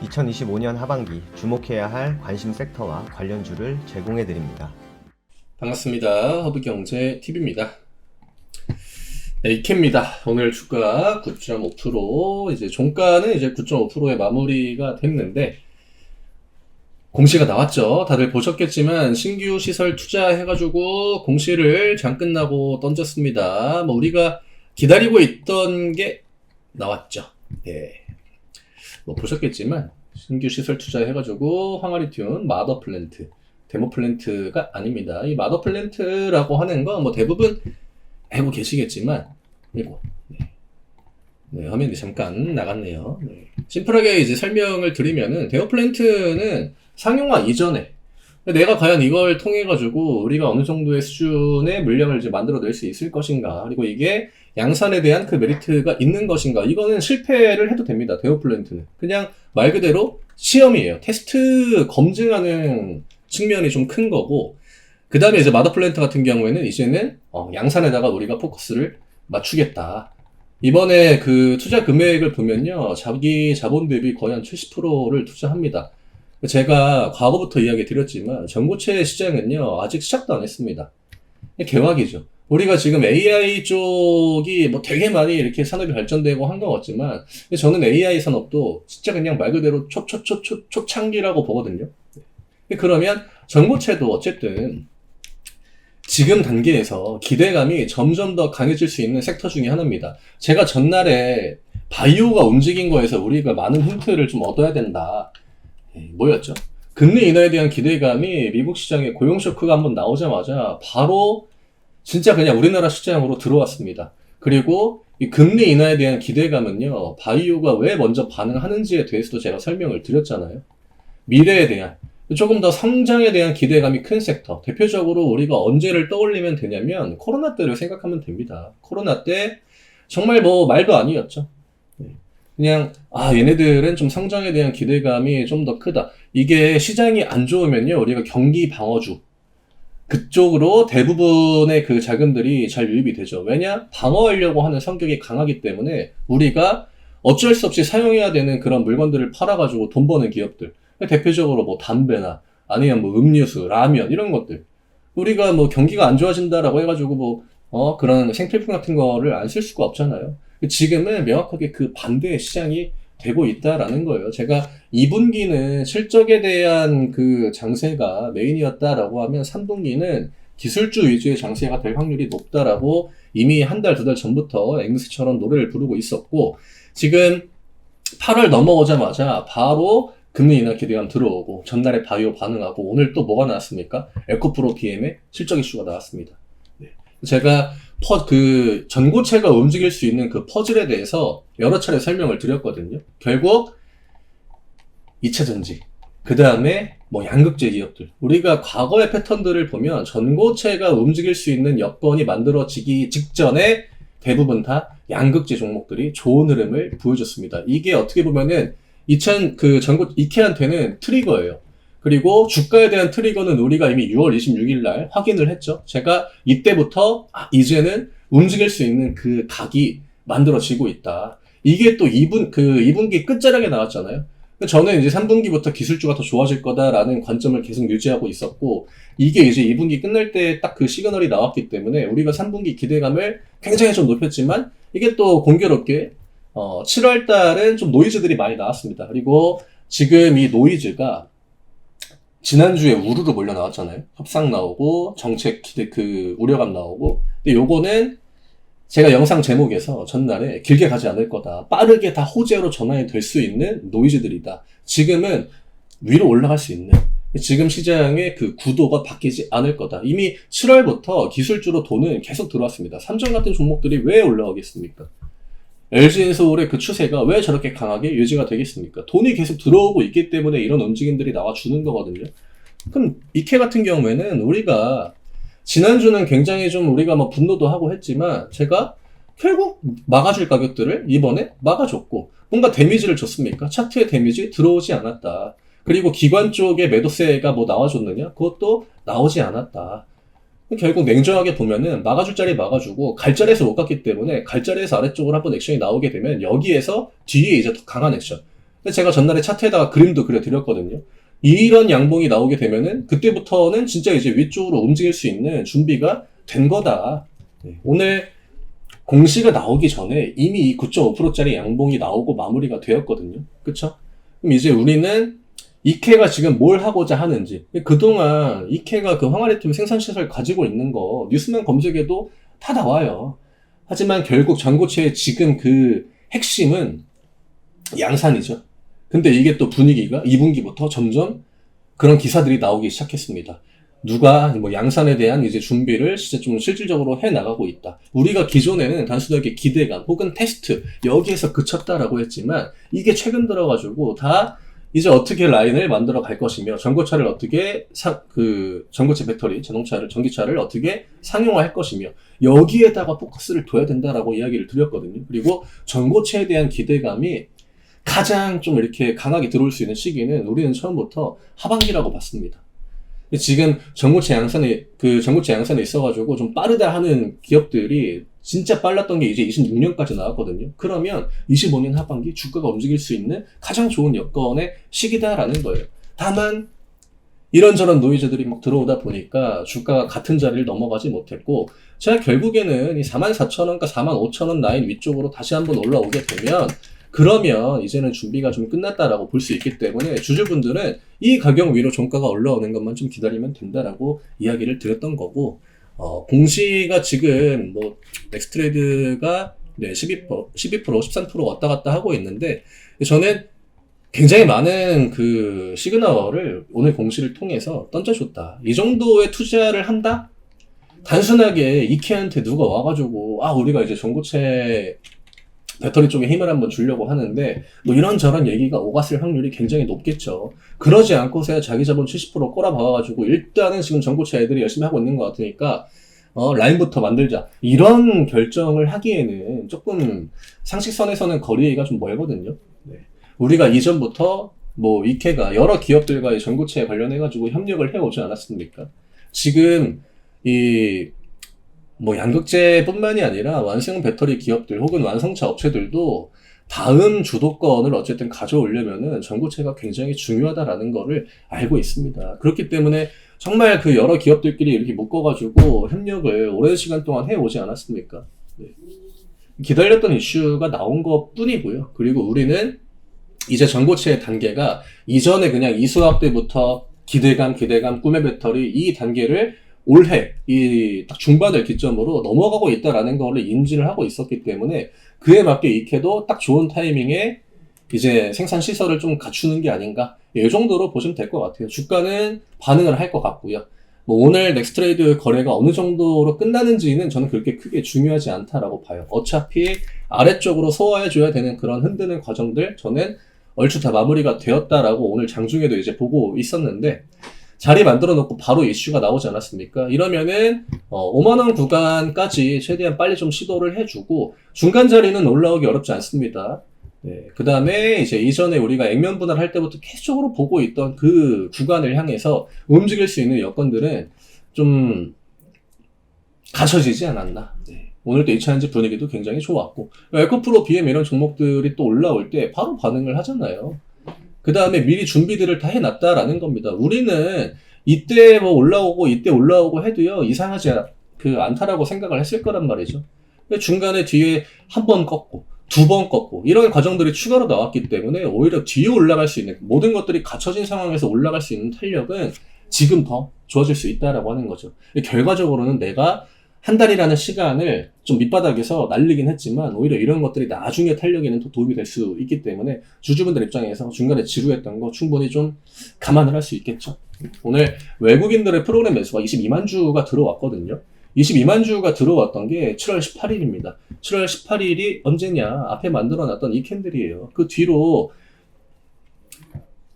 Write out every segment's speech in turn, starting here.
2025년 하반기 주목해야 할 관심 섹터와 관련주를 제공해 드립니다. 반갑습니다. 허브경제TV입니다. 네, 이케입니다. 오늘 주가 9.5%, 이제 종가는 이제 9.5%의 마무리가 됐는데, 공시가 나왔죠. 다들 보셨겠지만, 신규 시설 투자해가지고 공시를 장 끝나고 던졌습니다. 우리가 기다리고 있던 게 나왔죠. 네. 보셨겠지만, 신규 시설 투자해가지고 항아리튠, 마더플랜트, 데모플랜트가 아닙니다. 이 마더플랜트라고 하는 거 대부분 알고 계시겠지만, 이거 화면이 잠깐 나갔네요. 심플하게 이제 설명을 드리면은, 데모플랜트는 상용화 이전에 내가 과연 이걸 통해 가지고 우리가 어느 정도의 수준의 물량을 이제 만들어낼 수 있을 것인가, 그리고 이게 양산에 대한 그 메리트가 있는 것인가, 이거는 실패를 해도 됩니다. 데모플랜트는 그냥 말 그대로 시험이에요. 테스트 검증하는 측면이 좀 큰 거고, 그 다음에 이제 마더플랜트 같은 경우에는 이제는 양산에다가 우리가 포커스를 맞추겠다. 이번에 그 투자 금액을 보면요, 자기 자본 대비 거의 한 70%를 투자합니다. 제가 과거부터 이야기 드렸지만 전고체 시장은요, 아직 시작도 안 했습니다. 개화기죠. 우리가 지금 AI 쪽이 되게 많이 이렇게 산업이 발전되고 한 것 같지만, 저는 AI 산업도 진짜 그냥 말 그대로 초창기라고 보거든요. 그러면 전고체도 어쨌든 지금 단계에서 기대감이 점점 더 강해질 수 있는 섹터 중에 하나입니다. 제가 전날에 바이오가 움직인 거에서 우리가 많은 힌트를 좀 얻어야 된다. 뭐였죠? 금리 인하에 대한 기대감이 미국 시장에 고용 쇼크가 한번 나오자마자 바로 진짜 그냥 우리나라 시장으로 들어왔습니다. 그리고 이 금리 인하에 대한 기대감은요, 바이오가 왜 먼저 반응하는지에 대해서도 제가 설명을 드렸잖아요. 미래에 대한, 조금 더 성장에 대한 기대감이 큰 섹터. 대표적으로 우리가 언제를 떠올리면 되냐면 코로나 때를 생각하면 됩니다. 코로나 때 정말 말도 아니었죠. 그냥 얘네들은 좀 성장에 대한 기대감이 좀 더 크다. 이게 시장이 안 좋으면요, 우리가 경기 방어주 그쪽으로 대부분의 그 자금들이 잘 유입이 되죠. 왜냐? 방어하려고 하는 성격이 강하기 때문에 우리가 어쩔 수 없이 사용해야 되는 그런 물건들을 팔아가지고 돈 버는 기업들. 대표적으로 담배나 아니면 음료수, 라면 이런 것들. 우리가 경기가 안 좋아진다라고 해가지고 그런 생필품 같은 거를 안 쓸 수가 없잖아요. 지금은 명확하게 그 반대의 시장이 되고 있다라는 거예요. 제가 2분기는 실적에 대한 그 장세가 메인이었다라고 하면 3분기는 기술주 위주의 장세가 될 확률이 높다라고 이미 한 달, 두 달 전부터 앵무새처럼 노래를 부르고 있었고, 지금 8월 넘어오자마자 바로 금리 인하 기대감 들어오고, 전날에 바이오 반응하고, 오늘 또 뭐가 나왔습니까? 에코프로 PM의 실적 이슈가 나왔습니다. 제가 전고체가 움직일 수 있는 그 퍼즐에 대해서 여러 차례 설명을 드렸거든요. 결국 2차전지, 그 다음에 양극재 기업들, 우리가 과거의 패턴들을 보면 전고체가 움직일 수 있는 여건이 만들어지기 직전에 대부분 다 양극재 종목들이 좋은 흐름을 보여줬습니다. 이게 어떻게 보면은 이케한테는 트리거예요. 그리고 주가에 대한 트리거는 우리가 이미 6월 26일 날 확인을 했죠. 제가 이때부터 이제는 움직일 수 있는 그 각이 만들어지고 있다. 이게 또 2분기 끝자락에 나왔잖아요. 저는 이제 3분기부터 기술주가 더 좋아질 거다라는 관점을 계속 유지하고 있었고, 이게 이제 2분기 끝날 때 딱 그 시그널이 나왔기 때문에 우리가 3분기 기대감을 굉장히 좀 높였지만, 이게 또 공교롭게 7월 달은 좀 노이즈들이 많이 나왔습니다. 그리고 지금 이 노이즈가 지난주에 우르르 몰려 나왔잖아요. 협상 나오고, 정책 기대 우려감 나오고. 근데 요거는 제가 영상 제목에서 전날에 길게 가지 않을 거다. 빠르게 다 호재로 전환이 될 수 있는 노이즈들이다. 지금은 위로 올라갈 수 있는, 지금 시장의 그 구도가 바뀌지 않을 거다. 이미 7월부터 기술주로 돈은 계속 들어왔습니다. 삼성 같은 종목들이 왜 올라오겠습니까? LG엔솔의 그 추세가 왜 저렇게 강하게 유지가 되겠습니까? 돈이 계속 들어오고 있기 때문에 이런 움직임들이 나와주는 거거든요. 그럼 이케 같은 경우에는 우리가 지난주는 굉장히 좀 우리가 분노도 하고 했지만, 제가 결국 막아줄 가격들을 이번에 막아줬고, 뭔가 데미지를 줬습니까? 차트에 데미지 들어오지 않았다. 그리고 기관 쪽에 매도세가 나와줬느냐? 그것도 나오지 않았다. 결국 냉정하게 보면은 막아줄 자리 막아주고, 갈 자리에서 못 갔기 때문에 갈 자리에서 아래쪽으로 한번 액션이 나오게 되면 여기에서 뒤에 이제 더 강한 액션, 근데 제가 전날에 차트에다가 그림도 그려드렸거든요. 이런 양봉이 나오게 되면은 그때부터는 진짜 이제 위쪽으로 움직일 수 있는 준비가 된 거다. 오늘 공시가 나오기 전에 이미 이 9.5%짜리 양봉이 나오고 마무리가 되었거든요. 그쵸? 그럼 이제 우리는 이케가 지금 뭘 하고자 하는지, 그동안 이케가 그 황화리튬 생산시설 가지고 있는 거 뉴스만 검색해도 다 나와요. 하지만 결국 전고체의 지금 그 핵심은 양산이죠. 근데 이게 또 분위기가 2분기부터 점점 그런 기사들이 나오기 시작했습니다. 누가 뭐 양산에 대한 이제 준비를 진짜 좀 실질적으로 해 나가고 있다. 우리가 기존에는 단순하게 기대감 혹은 테스트 여기에서 그쳤다라고 했지만 이게 최근 들어가지고 다 이제 어떻게 라인을 만들어 갈 것이며 전고차를 어떻게 전고체 배터리, 자동차를, 전기차를 어떻게 상용화할 것이며 여기에다가 포커스를 둬야 된다라고 이야기를 드렸거든요. 그리고 전고체에 대한 기대감이 가장 좀 이렇게 강하게 들어올 수 있는 시기는 우리는 처음부터 하반기라고 봤습니다. 지금 전고체 양산에 있어가지고 좀 빠르다 하는 기업들이 진짜 빨랐던 게 이제 26년까지 나왔거든요. 그러면 25년 하반기 주가가 움직일 수 있는 가장 좋은 여건의 시기다라는 거예요. 다만 이런저런 노이즈들이 막 들어오다 보니까 주가가 같은 자리를 넘어가지 못했고, 제가 결국에는 이 44,000원과 45,000원 라인 위쪽으로 다시 한번 올라오게 되면 그러면 이제는 준비가 좀 끝났다라고 볼 수 있기 때문에 주주분들은 이 가격 위로 종가가 올라오는 것만 좀 기다리면 된다라고 이야기를 드렸던 거고, 공시가 지금 뭐 넥스트레이드가 12%, 13% 왔다 갔다 하고 있는데, 저는 굉장히 많은 그 시그널을 오늘 공시를 통해서 던져줬다. 이 정도의 투자를 한다? 단순하게 이케한테 누가 와가지고 우리가 이제 전고체 배터리 쪽에 힘을 한번 주려고 하는데 뭐 이런저런 얘기가 오갔을 확률이 굉장히 높겠죠. 그러지 않고서야 자기 자본 70% 꼬라박아가지고 일단은 지금 전고체 애들이 열심히 하고 있는 것 같으니까 라인부터 만들자, 이런 결정을 하기에는 조금 상식선에서는 거리가 좀 멀거든요. 네. 우리가 이전부터 뭐 이케가 여러 기업들과의 전고체에 관련해가지고 협력을 해오지 않았습니까? 지금 뭐 양극재뿐만이 아니라 완성 배터리 기업들 혹은 완성차 업체들도 다음 주도권을 어쨌든 가져오려면은 전고체가 굉장히 중요하다라는 거를 알고 있습니다. 그렇기 때문에 정말 그 여러 기업들끼리 이렇게 묶어가지고 협력을 오랜 시간 동안 해오지 않았습니까? 네. 기다렸던 이슈가 나온 것 뿐이고요. 그리고 우리는 이제 전고체의 단계가 이전에 그냥 이수학 때부터 기대감, 꿈의 배터리 이 단계를 올해 이 딱 중반을 기점으로 넘어가고 있다라는 거를 인지를 하고 있었기 때문에 그에 맞게 이케도 딱 좋은 타이밍에 이제 생산 시설을 좀 갖추는 게 아닌가, 이 정도로 보시면 될 것 같아요. 주가는 반응을 할 것 같고요. 뭐 오늘 넥스트레이드 거래가 어느 정도로 끝나는지는 저는 그렇게 크게 중요하지 않다라고 봐요. 어차피 아래쪽으로 소화해줘야 되는 그런 흔드는 과정들 저는 얼추 다 마무리가 되었다라고 오늘 장중에도 이제 보고 있었는데, 자리 만들어 놓고 바로 이슈가 나오지 않았습니까? 이러면은 5만원 구간까지 최대한 빨리 좀 시도를 해주고 중간 자리는 올라오기 어렵지 않습니다. 네, 그 다음에 이제 이전에 우리가 액면 분할할 때부터 계속적으로 보고 있던 그 구간을 향해서 움직일 수 있는 여건들은 좀 갖춰지지 않았나. 네. 오늘도 2차전지 분위기도 굉장히 좋았고, 에코프로, BM 이런 종목들이 또 올라올 때 바로 반응을 하잖아요. 그 다음에 미리 준비들을 다 해놨다라는 겁니다. 우리는 이때 뭐 올라오고 이때 올라오고 해도요 이상하지 않다라고 생각을 했을 거란 말이죠. 중간에 뒤에 한 번 꺾고 두 번 꺾고 이런 과정들이 추가로 나왔기 때문에 오히려 뒤에 올라갈 수 있는 모든 것들이 갖춰진 상황에서 올라갈 수 있는 탄력은 지금 더 좋아질 수 있다라고 하는 거죠. 결과적으로는 내가 한 달이라는 시간을 좀 밑바닥에서 날리긴 했지만 오히려 이런 것들이 나중에 탄력에는 더 도움이 될 수 있기 때문에 주주분들 입장에서 중간에 지루했던 거 충분히 좀 감안을 할 수 있겠죠. 오늘 외국인들의 프로그램 매수가 22만 주가 들어왔거든요. 22만 주가 들어왔던 게 7월 18일입니다. 7월 18일이 언제냐? 앞에 만들어놨던 이 캔들이에요. 그 뒤로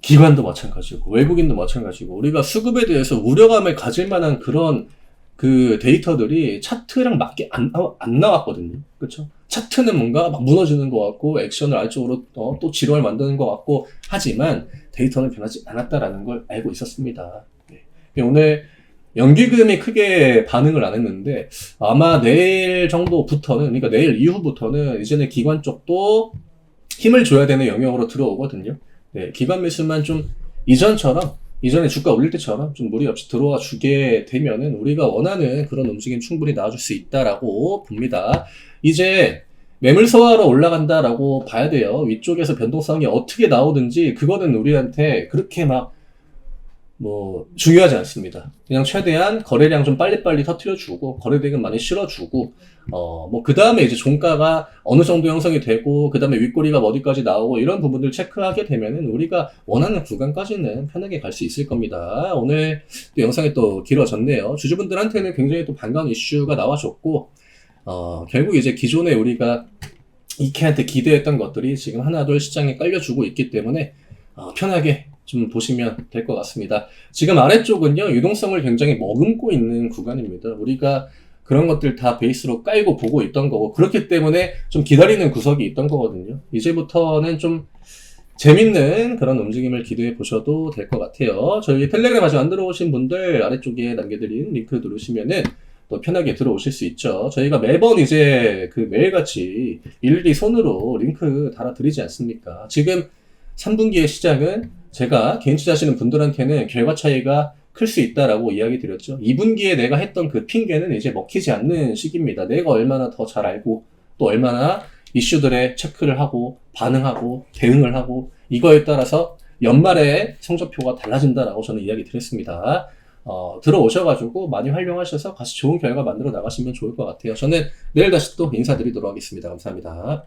기관도 마찬가지고 외국인도 마찬가지고 우리가 수급에 대해서 우려감을 가질 만한 그런 그 데이터들이 차트랑 맞게 안 나왔거든요. 그쵸? 차트는 뭔가 막 무너지는 것 같고, 액션을 아래쪽으로 또 지루를 만드는 것 같고, 하지만 데이터는 변하지 않았다라는 걸 알고 있었습니다. 네. 오늘 연기금이 크게 반응을 안 했는데, 아마 내일 정도부터는, 그러니까 내일 이후부터는 이제는 기관 쪽도 힘을 줘야 되는 영역으로 들어오거든요. 네, 기관 매수만 좀 이전에 주가 올릴 때처럼 좀 무리 없이 들어와 주게 되면은 우리가 원하는 그런 움직임 충분히 나와줄 수 있다라고 봅니다. 이제 매물 소화로 올라간다라고 봐야 돼요. 위쪽에서 변동성이 어떻게 나오든지 그거는 우리한테 그렇게 막 중요하지 않습니다. 그냥 최대한 거래량 좀 빨리빨리 터트려주고, 거래대금 많이 실어주고, 그 다음에 이제 종가가 어느 정도 형성이 되고, 그 다음에 윗꼬리가 어디까지 나오고, 이런 부분들 체크하게 되면은 우리가 원하는 구간까지는 편하게 갈 수 있을 겁니다. 오늘 또 영상이 또 길어졌네요. 주주분들한테는 굉장히 또 반가운 이슈가 나와줬고, 결국 이제 기존에 우리가 이케한테 기대했던 것들이 지금 하나둘 시장에 깔려주고 있기 때문에, 편하게 좀 보시면 될 것 같습니다. 지금 아래쪽은요, 유동성을 굉장히 머금고 있는 구간입니다. 우리가 그런 것들 다 베이스로 깔고 보고 있던 거고, 그렇기 때문에 좀 기다리는 구석이 있던 거거든요. 이제부터는 좀 재밌는 그런 움직임을 기대해 보셔도 될 것 같아요. 저희 텔레그램 아직 안 들어오신 분들 아래쪽에 남겨드린 링크 누르시면은 또 편하게 들어오실 수 있죠. 저희가 매번 이제 그 매일같이 일일이 손으로 링크 달아드리지 않습니까? 지금 3분기의 시장은 제가 개인 투자하시는 분들한테는 결과 차이가 클 수 있다라고 이야기 드렸죠. 2분기에 내가 했던 그 핑계는 이제 먹히지 않는 시기입니다. 내가 얼마나 더 잘 알고 또 얼마나 이슈들에 체크를 하고 반응하고 대응을 하고 이거에 따라서 연말에 성적표가 달라진다라고 저는 이야기 드렸습니다. 들어오셔가지고 많이 활용하셔서 같이 좋은 결과 만들어 나가시면 좋을 것 같아요. 저는 내일 다시 또 인사드리도록 하겠습니다. 감사합니다.